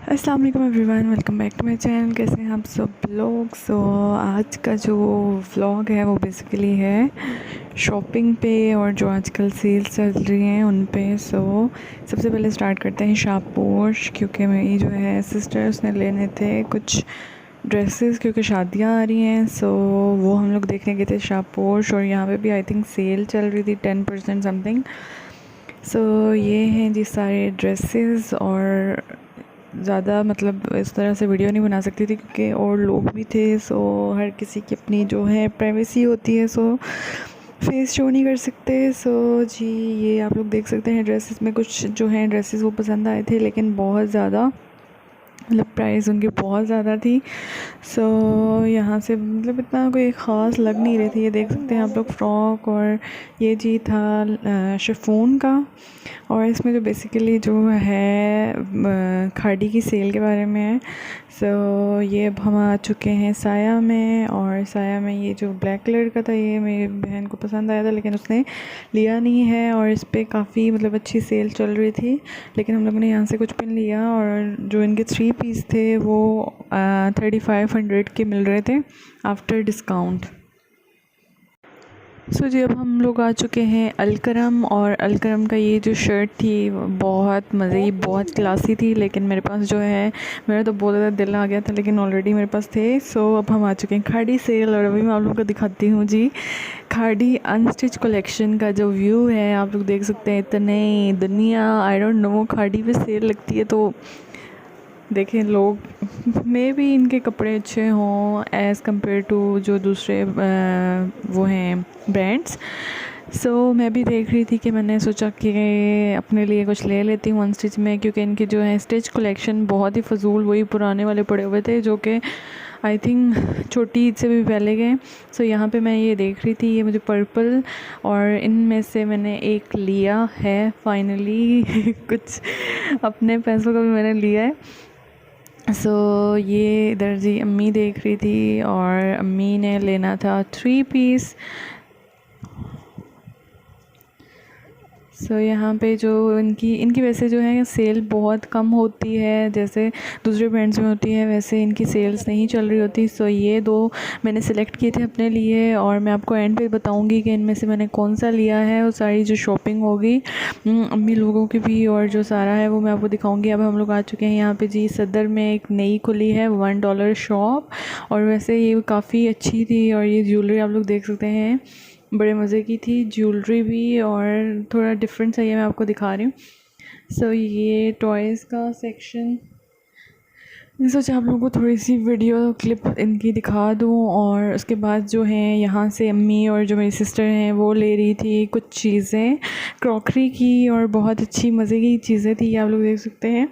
अस्सलाम वालेकुम everyone, welcome back to my channel. कैसे हैं आप सब लोग। आज का जो व्लॉग है वो बेसिकली है शॉपिंग पे और जो आजकल सेल्स चल रही हैं उन पे। सबसे पहले स्टार्ट करते हैं शाहपोश, क्योंकि मेरी जो है सिस्टर्स ने लेने थे कुछ ड्रेसेस क्योंकि शादियां आ रही हैं। वो हम लोग देखने गए थे शाहपोश, और यहाँ पे भी आई थिंक सेल चल रही थी 10% समथिंग। ये हैं जी सारे ड्रेसेस, और ज़्यादा मतलब इस तरह से वीडियो नहीं बना सकती थी क्योंकि और लोग भी थे। हर किसी की अपनी जो है प्राइवेसी होती है, फेस शो नहीं कर सकते। जी ये आप लोग देख सकते हैं ड्रेसेस में कुछ जो हैं ड्रेसेस वो पसंद आए थे, लेकिन बहुत ज़्यादा मतलब प्राइस उनकी बहुत ज़्यादा थी। यहाँ से मतलब इतना कोई ख़ास लग नहीं रही थी। ये देख सकते हैं आप लोग फ्रॉक, और ये जी था शिफॉन का। और इसमें जो बेसिकली जो है खाड़ी की सेल के बारे में है। ये अब हम आ चुके हैं साया में, और साया में ये जो ब्लैक कलर का था ये मेरी बहन को पसंद आया था, लेकिन उसने लिया नहीं है। और इस पर काफ़ी मतलब अच्छी सेल चल रही थी, लेकिन हम लोगों ने यहाँ से कुछ पिन लिया। और जो इनके 3 पीस थे वो 3500 के मिल रहे थे आफ्टर डिस्काउंट। जी अब हम लोग आ चुके हैं अलकरम, और अलकरम का ये जो शर्ट थी बहुत मज़े की, बहुत क्लासी थी, लेकिन मेरे पास जो है मेरा तो बहुत ज़्यादा दिल आ गया था, लेकिन ऑलरेडी मेरे पास थे। अब हम आ चुके हैं खाड़ी सेल, और अभी मैं आप लोगों को दिखाती हूँ जी खाड़ी अनस्टिच कलेक्शन का जो व्यू है। आप लोग देख सकते हैं इतने दुनिया आई डोंट नो खाड़ी पे सेल लगती है, तो देखें लोग में भी इनके कपड़े अच्छे हों एज़ कम्पेयर टू जो दूसरे वो हैं ब्रांड्स। मैं भी देख रही थी कि मैंने सोचा कि अपने लिए कुछ ले लेती हूँ अनस्टिच में, क्योंकि इनकी जो है स्टिच कलेक्शन बहुत ही फजूल वही पुराने वाले पड़े हुए थे जो कि आई थिंक छोटी ईद से भी पहले गए। यहाँ पे मैं ये देख रही थी, ये मुझे पर्पल, और इनमें से मैंने एक लिया है फाइनली कुछ अपने पैसों का भी मैंने लिया है। ये इधर जी अम्मी देख रही थी, और अम्मी ने लेना था 3 पीस। यहाँ पे जो इनकी वैसे जो है सेल बहुत कम होती है, जैसे दूसरे ब्रांड्स में होती है वैसे इनकी सेल्स नहीं चल रही होती। ये 2 मैंने सेलेक्ट किए थे अपने लिए, और मैं आपको एंड पे बताऊंगी कि इनमें से मैंने कौन सा लिया है। और सारी जो शॉपिंग होगी अम्मी लोगों की भी, और जो सारा है वो मैं आपको दिखाऊंगी। अब हम लोग आ चुके हैं यहाँ पे जी सदर में एक नई खुली है $1 शॉप, और वैसे ये काफ़ी अच्छी थी। और ये ज्वेलरी आप लोग देख सकते हैं बड़े मज़े की थी, ज्वेलरी भी, और थोड़ा डिफरेंट सा ये मैं आपको दिखा रही हूँ। ये टॉयज़ का सेक्शन, मैं सोचा आप लोगों को थोड़ी सी वीडियो क्लिप इनकी दिखा दूँ। और उसके बाद जो है यहाँ से अम्मी और जो मेरी सिस्टर हैं वो ले रही थी कुछ चीज़ें क्रॉकरी की, और बहुत अच्छी मज़े की चीज़ें थी, आप लोग देख सकते हैं।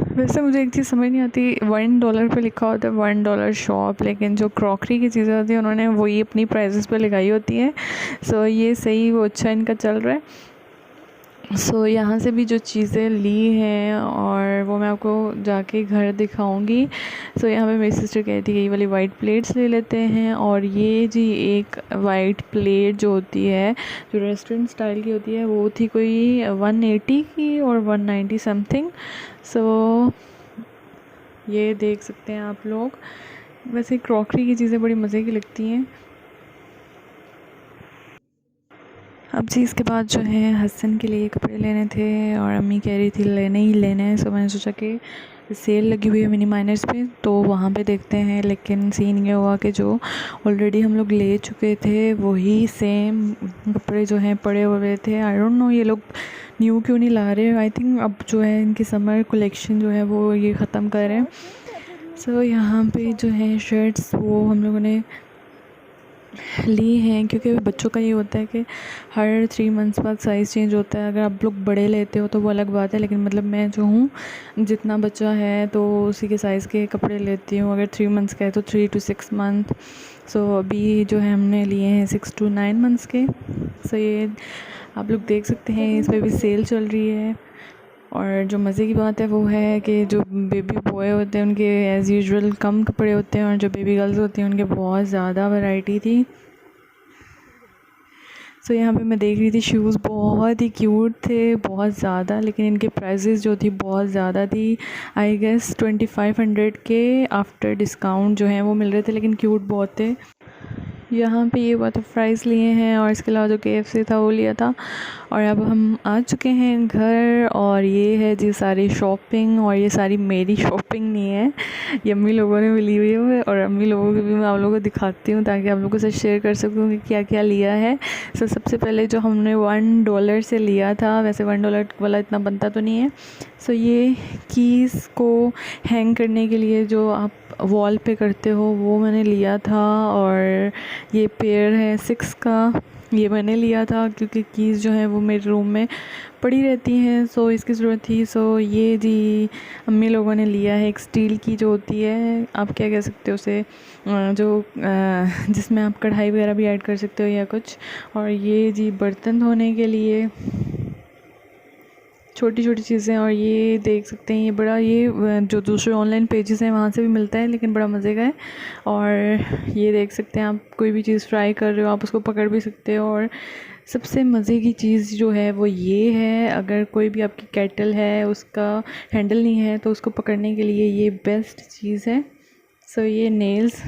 वैसे मुझे एक चीज़ समझ नहीं आती, $1 पे लिखा होता है $1 शॉप, लेकिन जो क्रॉकरी की चीज़ें होती हैं उन्होंने वही अपनी प्राइसेस पे लगाई होती है। ये सही वो अच्छा इनका चल रहा है। यहाँ से भी जो चीज़ें ली हैं और वो मैं आपको जाके घर दिखाऊंगी। यहाँ पे मेरी सिस्टर कहती है ये वाली वाइट प्लेट्स ले लेते हैं, और ये जी एक वाइट प्लेट जो होती है जो रेस्टोरेंट स्टाइल की होती है वो थी कोई 180 की और 190 समथिंग। ये देख सकते हैं आप लोग। वैसे क्रॉकरी की चीज़ें बड़ी मज़े की लगती हैं। अब जी इसके बाद जो है हसन के लिए कपड़े लेने थे, और अम्मी कह रही थी लेने ही लेने हैं। मैंने सोचा कि सेल लगी हुई है मिनी माइनर्स पे तो वहाँ पे देखते हैं, लेकिन सीन ये हुआ कि जो ऑलरेडी हम लोग ले चुके थे वही सेम कपड़े जो हैं पड़े हुए थे। आई डोंट नो ये लोग न्यू क्यों नहीं ला रहे। आई थिंक अब जो है इनकी समर कलेक्शन जो है वो ये ख़त्म कर रहे हैं। यहाँ पे जो है शर्ट्स वो हम लोगों ने ली हैं, क्योंकि बच्चों का ये होता है कि हर 3 मंथ्स बाद साइज़ चेंज होता है। अगर आप लोग बड़े लेते हो तो वो अलग बात है, लेकिन मतलब मैं जो हूँ जितना बच्चा है तो उसी के साइज़ के कपड़े लेती हूँ। अगर 3 मंथ्स का है तो 3 to 6 मंथ। अभी जो है हमने लिए हैं 6 to 9 मंथ्स के। ये आप लोग देख सकते हैं इस पर भी सेल चल रही है। और जो मज़े की बात है वो है कि जो बेबी बॉय होते हैं उनके एज़ यूजुअल कम कपड़े होते हैं, और जो बेबी गर्ल्स होती हैं उनके बहुत ज़्यादा वैरायटी थी। सो यहाँ पे मैं देख रही थी शूज़ बहुत ही क्यूट थे, बहुत ज़्यादा, लेकिन इनके प्राइजेज़ जो थी बहुत ज़्यादा थी। आई गेस 2500 के आफ्टर डिस्काउंट जो हैं वो मिल रहे थे, लेकिन क्यूट बहुत थे। यहाँ पे ये वाटर फ्राइज़ लिए हैं और इसके अलावा जो KFC था वो लिया था। और अब हम आ चुके हैं घर, और ये है जी सारी शॉपिंग। और ये सारी मेरी शॉपिंग नहीं है, ये अम्मी लोगों ने भी ली हुई है, और अम्मी लोगों की भी मैं आप लोगों को दिखाती हूँ ताकि आप लोगों के साथ शेयर कर सकूँ कि क्या क्या लिया है। सो सबसे पहले जो हमने $1 से लिया था, वैसे $1 वाला इतना बनता तो नहीं है। सो ये कीज़ को हैंग करने के लिए जो आप वॉल पे करते हो वो मैंने लिया था। और ये पेयर है 6 का, ये मैंने लिया था क्योंकि कीज़ जो है वो मेरे रूम में पड़ी रहती हैं, सो इसकी ज़रूरत थी। सो ये जी अम्मी लोगों ने लिया है एक स्टील की जो होती है, आप क्या कह सकते हो उसे, जो जिसमें आप कढ़ाई वगैरह भी ऐड कर सकते हो या कुछ। और ये जी बर्तन धोने के लिए छोटी छोटी चीज़ें। और ये देख सकते हैं, ये बड़ा, ये जो दूसरे ऑनलाइन पेजेस हैं वहाँ से भी मिलता है, लेकिन बड़ा मज़े का है। और ये देख सकते हैं, आप कोई भी चीज़ फ्राई कर रहे हो आप उसको पकड़ भी सकते हो। और सबसे मज़े की चीज़ जो है वो ये है, अगर कोई भी आपकी केटल है उसका हैंडल नहीं है तो उसको पकड़ने के लिए ये बेस्ट चीज़ है। सो ये नेल्स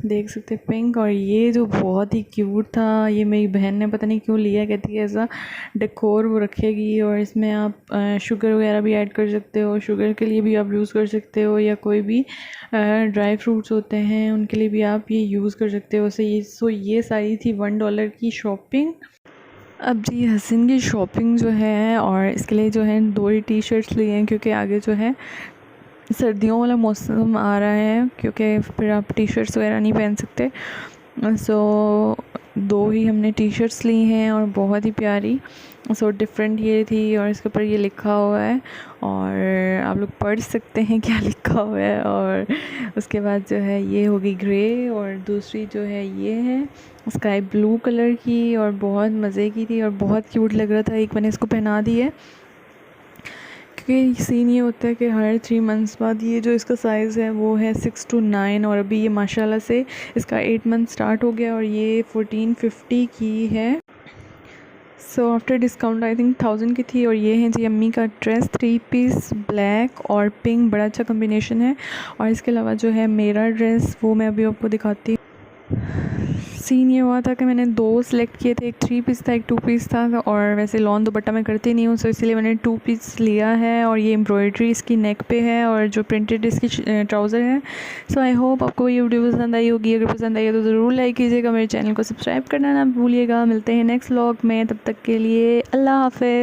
देख सकते हैं पिंक। और ये जो बहुत ही क्यूट था, ये मेरी बहन ने पता नहीं क्यों लिया, कहती है ऐसा डेकोर वो रखेगी, और इसमें आप शुगर वगैरह भी ऐड कर सकते हो, शुगर के लिए भी आप यूज़ कर सकते हो, या कोई भी ड्राई फ्रूट्स होते हैं उनके लिए भी आप ये यूज़ कर सकते हो। सो ये सारी थी $1 की शॉपिंग। अब जी हसीन की शॉपिंग जो है, और इसके लिए जो है 2 ही टी-शर्ट्स लिए हैं क्योंकि आगे जो है सर्दियों वाला मौसम आ रहा है, क्योंकि फिर आप टी-शर्ट्स वगैरह नहीं पहन सकते। सो 2 ही हमने टी-शर्ट्स ली हैं और बहुत ही प्यारी। सो डिफरेंट ये थी, और इसके ऊपर ये लिखा हुआ है और आप लोग पढ़ सकते हैं क्या लिखा हुआ है। और उसके बाद जो है ये होगी ग्रे, और दूसरी जो है ये है स्काई ब्लू कलर की, और बहुत मज़े की थी और बहुत क्यूट लग रहा था। एक मैंने इसको पहना दी है क्योंकि सीन ये होता है कि हर 3 मंथ्स बाद ये जो इसका साइज़ है वो है 6 to 9, और अभी ये माशाल्लाह से इसका 8 मंथ स्टार्ट हो गया और ये 1450 की है। So after discount I think 1000 की थी। और ये है जी अम्मी का ड्रेस, 3 पीस ब्लैक और पिंक, बड़ा अच्छा कम्बिनेशन है। और इसके अलावा जो है मेरा ड्रेस वो मैं अभी आपको दिखाती हूँ। सीन ये हुआ था कि मैंने 2 सेलेक्ट किए थे, एक 3 पीस था एक 2 पीस था, और वैसे लॉन दुपट्टा मैं करती नहीं हूँ, सो इसलिए मैंने 2 पीस लिया है। और ये एम्ब्रॉयडरी इसकी नेक पे है और जो प्रिंटेड इसकी ट्राउज़र है। सो आई होप आपको ये वीडियो पसंद आई होगी। अगर पसंद आई है तो ज़रूर लाइक कीजिएगा, मेरे चैनल को सब्सक्राइब करना ना भूलिएगा। मिलते हैं नेक्स्ट व्लॉग में, तब तक के लिए अल्लाह हाफ़िज़।